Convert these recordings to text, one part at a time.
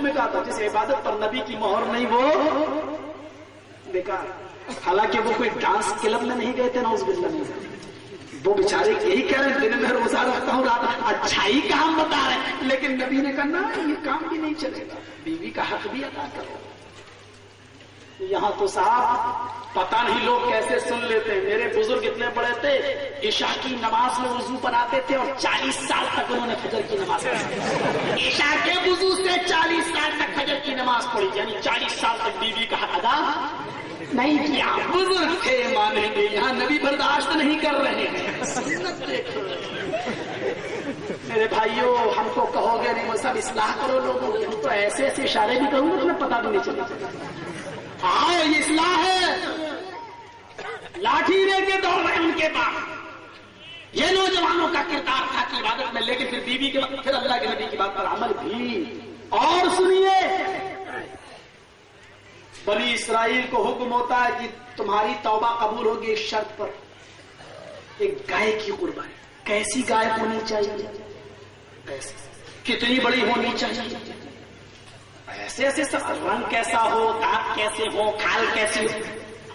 میں کہا تھا جس عبادت پر نبی کی مہر نہیں وہ بیکار. حالانکہ وہ کوئی ڈانس کلب میں نہیں گئے تھے، نعوذ باللہ نہیں. وہ بیچارے یہی کہہ رہے ہیں دن میں روزہ رکھتا ہوں رات اچھائی کا ہم بتا رہے ہیں، لیکن نبی نے کہا نا یہ کام بھی نہیں چلے گا، بیوی کا حق بھی ادا کرو. یہاں تو صاحب پتہ نہیں لوگ کیسے سن لیتے ہیں. میرے بزرگ اتنے بڑے تھے، عشاء کی نماز میں وضو بناتے تھے اور 40 سال تک انہوں نے فجر کی نماز پڑھی. عشاء کے وضو سے 40 سال تک فجر کی نماز پڑھی، یعنی 40 سال تک بیوی کا حق ادا نہیں کیا. بزرگ تھے، مانیں گے. یہاں نبی برداشت نہیں کر رہے ہیں. سنت دیکھو میرے بھائیوں، ہم کو کہو گے نہیں سب اصلاح کرو لوگوں کی، ہم تو ایسے ایسے اشارے بھی کروں گے تمہیں پتا بھی نہیں چلے. ہاں یہ اصلاح ہے. لاٹھی لے کے دوڑ رہے ان کے پاس. یہ نوجوانوں کا کردار تھا کہ عبادت میں، لیکن پھر بیوی کے وقت پھر اللہ کے نبی کی بات پر عمل بھی. اور سنیے، بنی اسرائیل کو حکم ہوتا ہے کہ تمہاری توبہ قبول ہوگی اس شرط پر، ایک گائے کی قربانی. کیسی گائے ہونی چاہیے؟ ایسی. کتنی بڑی ہونی چاہیے؟ ایسے ایسے سب. رنگ کیسا ہو، دانت کیسے ہو، کھال کیسی ہو.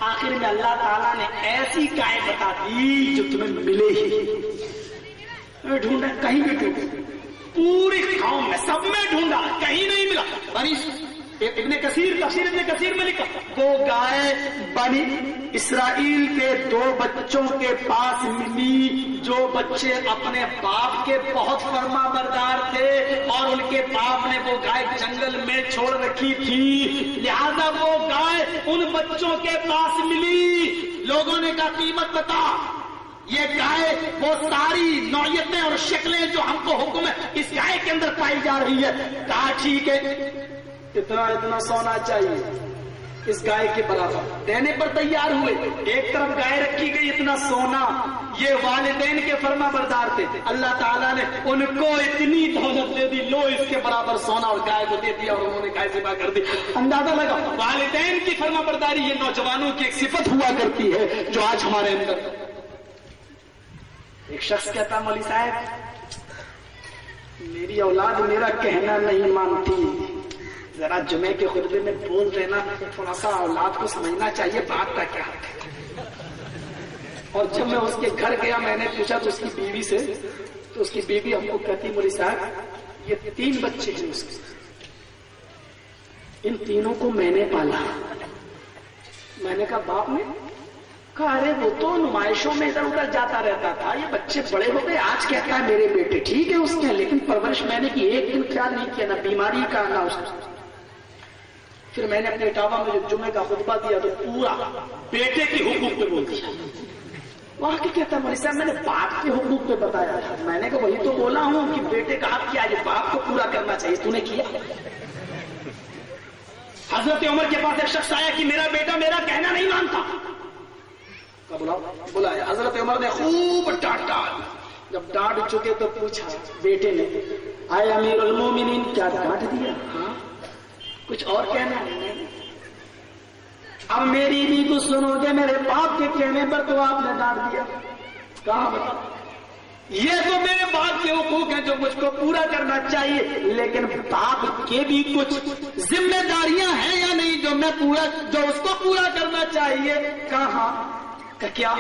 آخر میں اللہ تعالیٰ نے ایسی گائے بتا دی جو تمہیں ملے ہی. ڈھونڈا کہیں بھی ڈھونڈا، پوری قوم میں سب میں ڈھونڈا، کہیں نہیں ملا. بنی ابن کثیر تفسیر ابن کثیر میں لکھا وہ گائے بنی اسرائیل کے 2 بچوں کے پاس ملی، جو بچے اپنے باپ کے بہت فرما بردار تھے اور ان کے باپ نے وہ گائے جنگل میں چھوڑ رکھی تھی، لہذا وہ گائے ان بچوں کے پاس ملی. لوگوں نے کہا قیمت بتا. یہ گائے وہ ساری نوعیتیں اور شکلیں جو ہم کو حکم ہے اس گائے کے اندر پائی جا رہی ہے. کہا ٹھیک ہے، اتنا سونا چاہیے اس گائے کے برابر. دینے پر تیار ہوئے. ایک طرف گائے رکھی گئی، اتنا سونا. یہ والدین کے فرما بردار تھے، اللہ تعالیٰ نے ان کو اتنی دولت دے دی، لو اس کے برابر سونا، اور گائے کو دے دیا اور انہوں نے گائے ذبح کر دی. اندازہ لگا والدین کی فرما برداری یہ نوجوانوں کی ایک صفت ہوا کرتی ہے جو آج ہمارے اندر. ایک شخص کہتا مولوی صاحب میری اولاد میرا کہنا نہیں مانتی، ذرا جمعے کے خطبے میں بول دینا، تھوڑا سا اولاد کو سمجھنا چاہیے بات کا کیا ہے. اور جب میں اس کے گھر گیا میں نے پوچھا تو اس کی بیوی سے، تو اس کی بیوی ہم کو کہتی مولوی صاحب یہ 3 بچے ہیں اس کے، ان تینوں کو میں نے پالا. میں نے کہا باپ نے؟ کہا ارے وہ تو نمائشوں میں ادھر ادھر جاتا رہتا تھا، یہ بچے بڑے ہو گئے، آج کہتا ہے میرے بیٹے. ٹھیک ہے اس کے، لیکن پرورش میں نے کی ایک دن خیال نہیں کیا، نہ بیماری کا نہ اس کا. پھر میں نے اپنے اٹاوا میں جو جمعے کا خطبہ دیا تو پورا بیٹے کے حقوق پہ بول دیا. وہاں کی کہتا مولوی صاحب میں نے باپ کے حقوق پہ بتایا تھا. میں نے کہا وہی تو بولا ہوں کہ بیٹے کا حق کیا ہے، باپ کو پورا کرنا چاہیے، تو نے کیا. حضرت عمر کے پاس ایک شخص آیا کہ میرا بیٹا میرا کہنا نہیں مانتا. بلایا. حضرت عمر نے خوب ڈانٹا. جب ڈانٹ چکے تو پوچھا بیٹے نے، آئے امیر المومنین کیا ڈانٹ دیا؟ ہاں. کچھ اور کہنا ہے؟ اب میری بھی تو سنو گے، میرے باپ کے کہنے پر تو آپ نے ڈانٹ دیا. کہاں بتا، یہ تو میرے باپ کے حقوق ہیں جو مجھ کو پورا کرنا چاہیے، لیکن باپ کے بھی کچھ ذمہ داریاں ہیں یا نہیں جو اس کو پورا کرنا چاہیے. کہاں کیا؟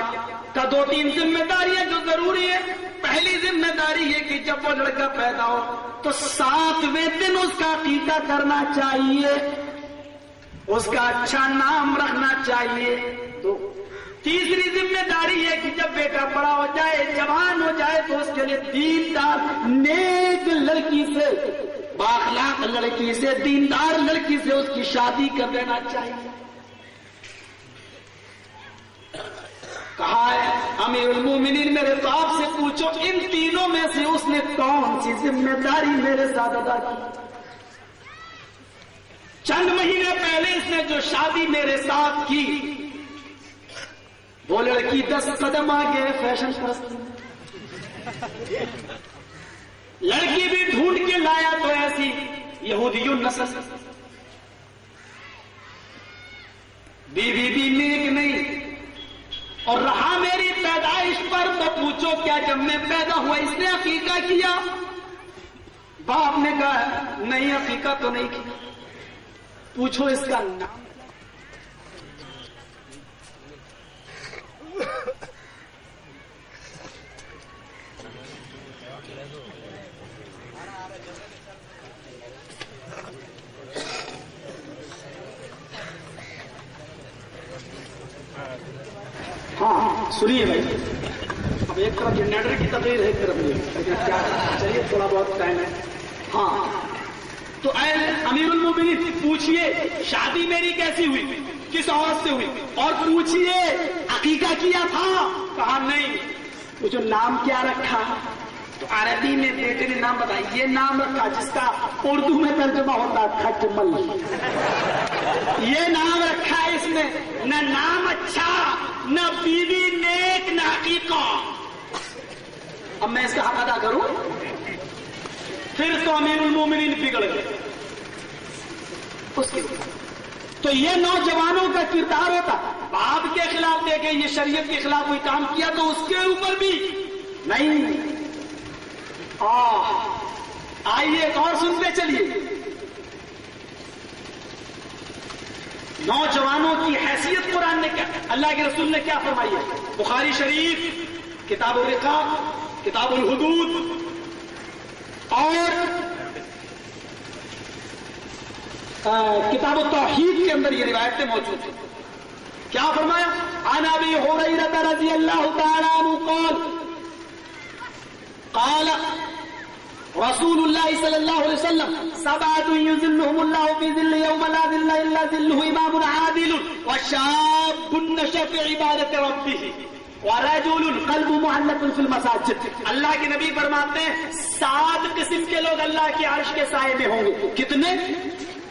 کا 2-3 ذمہ داریاں جو ضروری ہے. پہلی ذمہ داری ہے کہ جب وہ لڑکا پیدا ہو تو 7ویں دن اس کا عقیقہ کرنا چاہیے، اس کا اچھا نام رکھنا چاہیے. 2. تیسری ذمہ داری ہے کہ جب بیٹا بڑا ہو جائے، جوان ہو جائے تو اس کے لیے دیندار نیک لڑکی سے، بااخلاق لڑکی سے، دیندار لڑکی سے اس کی شادی کر دینا چاہیے. کہا ہے امیر المومنین میرے باپ سے پوچھو ان تینوں میں سے اس نے کون سی ذمہ داری میرے ساتھ ادا کی. چند مہینے پہلے اس نے جو شادی میرے ساتھ کی وہ لڑکی 10 قدم آگے فیشن پرست. لڑکی بھی ڈھونڈ کے لایا تو ایسی یہودی نسل، بیوی بھی نیک نہیں. اور رہا میری پیدائش پر تو پوچھو کیا جب میں پیدا ہوا اس نے عقیقہ کیا؟ باپ نے کہا نہیں عقیقہ تو نہیں کی. پوچھو اس کا نام. ہاں سنیے بھائی, اب ایک طرف جنریٹر کی تقریر ہے, ایک طرف نہیں, کیا چلیے تھوڑا بہت ٹائم ہے. ہاں تو اے امیر المومنین پوچھئے شادی میری کیسی ہوئی, کس عورت سے ہوئی, اور پوچھئے عقیقہ کیا تھا, کہا نہیں. پوچھو نام کیا رکھا, تو عربی میں بیٹے نے نام بتایا, یہ نام رکھا جس کا اردو میں ترجمہ ہوتا کھٹمل. یہ نام رکھا اس نے, نہ نام اچھا, نہ بیوی نیک, نہ عقیقہ. اب میں اس کا حق ادا کروں؟ پھر تو امیر المومنین بگڑ گئے. اس کے تو یہ نوجوانوں کا کردار ہوتا, باپ کے خلاف دیکھیں یہ شریعت کے خلاف کوئی کام کیا تو اس کے اوپر بھی نہیں. آئیے ایک اور سنتے چلیے. نوجوانوں کی حیثیت قرآن نے کیا, اللہ کے رسول نے کیا فرمائی ہے؟ بخاری شریف کتاب الرقاق, کتاب الحدود, اور کتاب التوحید کے اندر یہ روایتیں موجود ہیں. کیا فرمایا؟ عن ابی ہریرہ رضی اللہ تعالی عنہ قال رسول اللہ صلی اللہ علیہ وسلم سبعۃ یظلهم اللہ فی ظل یوم لا ظل الا ظلہ امام عادل وشاب نشأ فی عبادۃ ربہ ورجل قلب معلق فی المساجد. اللہ کے نبی فرماتے ہیں 7 قسم کے لوگ اللہ کے عرش کے سائے میں ہوں گے. کتنے؟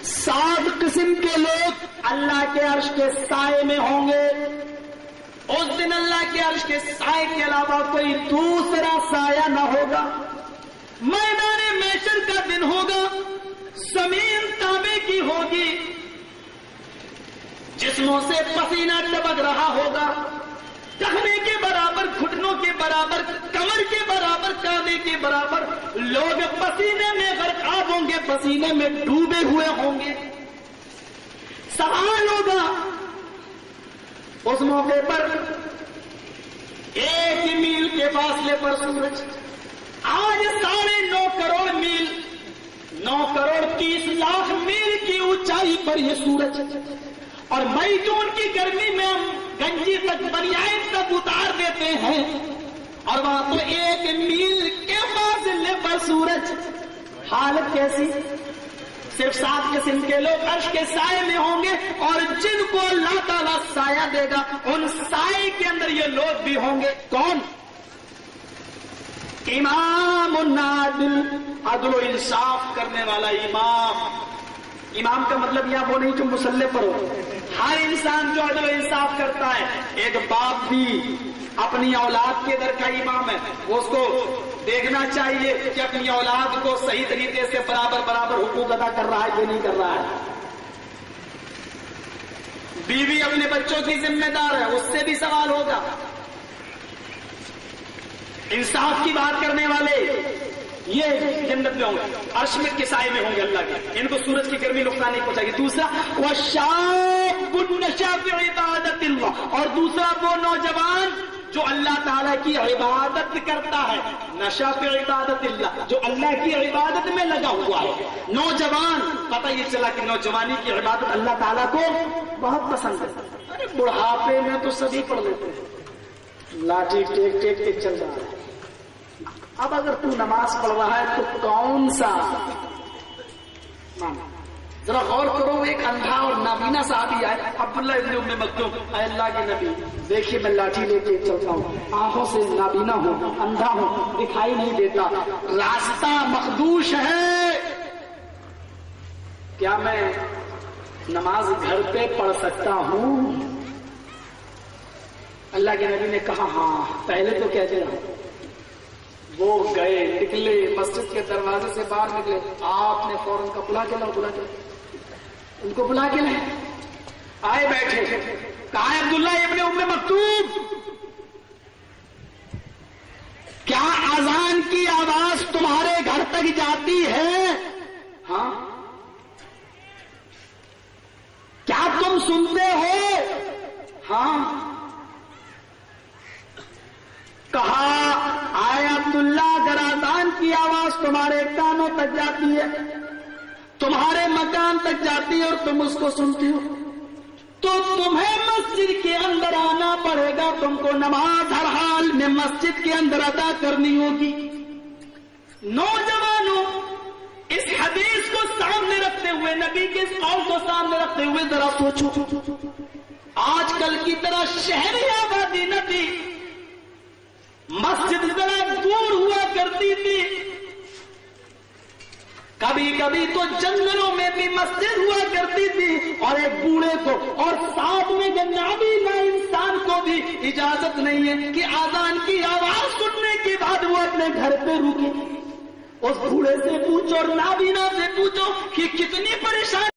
7 قسم کے لوگ اللہ کے عرش کے سائے میں ہوں گے. اس دن اللہ کے عرش کے سائے کے علاوہ کوئی دوسرا سایہ نہ ہوگا. میدان محشر کا دن ہوگا, زمین تانبے کی ہوگی, جسموں سے پسینہ ٹپک رہا ہوگا, ٹخنے کے برابر, گھٹنوں کے برابر, کمر کے برابر, کاندھے کے برابر لوگ پسینے میں غرقاب ہوں گے, پسینے میں ڈوبے ہوئے ہوں گے. سوال ہوگا اس موقع پر 1 میل کے فاصلے پر سورج, آج 9.5 کروڑ میل, 9 کروڑ 30 لاکھ میل کی اونچائی پر یہ سورج, اور مئی جون کی گرمی میں ہم گنجی تک, بنیائن تک اتار دیتے ہیں, اور وہاں تو 1 میل کے فاصلے پر سورج. حالت کیسی؟ صرف 7 قسم کے لوگ عرش کے سائے میں ہوں گے, اور جن کو اللہ تعالیٰ سایہ دے گا ان سائے کے اندر یہ لوگ بھی ہوں گے. کون؟ امام العادل, عدل و انصاف کرنے والا امام. امام کا مطلب یہاں وہ نہیں جو مسلح پر ہو, ہر انسان جو عدل و انصاف کرتا ہے. ایک باپ بھی اپنی اولاد کے در کا امام ہے, وہ اس کو دیکھنا چاہیے کہ اپنی اولاد کو صحیح طریقے سے برابر برابر حقوق ادا کر رہا ہے کہ نہیں کر رہا ہے. بیوی اپنے بچوں کی ذمہ دار ہے, اس سے بھی سوال ہوگا. انصاف کی بات کرنے والے یہ جنت میں ہوں گے, عرش کے سائے میں ہوں گے اللہ کے, ان کو سورج کی گرمی نقصان نہیں پہنچائے گی. دوسرا وشاب نشأ فی عبادۃ اللہ, اور دوسرا وہ نوجوان جو اللہ تعالیٰ کی عبادت کرتا ہے. نشأ فی عبادۃ اللہ, جو اللہ کی عبادت میں لگا ہوا ہے. نوجوان, پتہ یہ چلا کہ نوجوانی کی عبادت اللہ تعالیٰ کو بہت پسند ہے. ارے بڑھاپے میں تو سبھی پڑھ لیتے ہیں, لاٹھی ٹیک ٹیک کے چل رہا ہے. اب اگر تو نماز پڑھ رہا ہے تو کون سا؟ ذرا غور کرو, ایک اندھا اور نابینا صحابی آئے, عبداللہ ابن ام مکتوم, اے اللہ کے نبی دیکھیے میں لاٹھی لے کے چلتا ہوں, آنکھوں سے نابینا ہوں, اندھا ہوں, دکھائی نہیں دیتا, راستہ مخدوش ہے, کیا میں نماز گھر پہ پڑھ سکتا ہوں؟ اللہ کے نبی نے کہا ہاں. پہلے تو کہتے رہا. وہ گئے, نکلے, مسجد کے دروازے سے باہر نکلے, آپ نے فوراً کا بلا کے ان کو بلا کے لائے, آئے بیٹھے, کہا عبداللہ ابن ام مکتوم کیا اذان کی آواز تمہارے گھر تک جاتی ہے؟ ہاں، کیا تم سنتے ہو؟ ہاں۔ کہا آیت اللہ اگر اذان کی آواز تمہارے کانوں تک جاتی ہے، تمہارے مکان تک جاتی ہے اور تم اس کو سنتے ہو، تو تمہیں مسجد کے اندر آنا پڑے گا، تم کو نماز ہر حال میں مسجد کے اندر ادا کرنی ہوگی۔ نوجوانوں، اس حدیث کو سامنے رکھتے ہوئے، نبی کے اس قول کو سامنے رکھتے ہوئے ذرا سوچو، آج کل کی طرح شہری آبادی نہ تھی، مسجد ذرا دور ہوا کرتی تھی، کبھی کبھی تو جنگلوں میں بھی مسجد ہوا کرتی تھی، اور ایک بوڑھے کو اور ساتھ میں نابینا انسان کو بھی اجازت نہیں ہے کہ اذان کی آواز سننے کے بعد وہ اپنے گھر پہ رکے۔ اس بوڑھے سے پوچھو اور نابینا سے پوچھو کہ کتنی پریشانی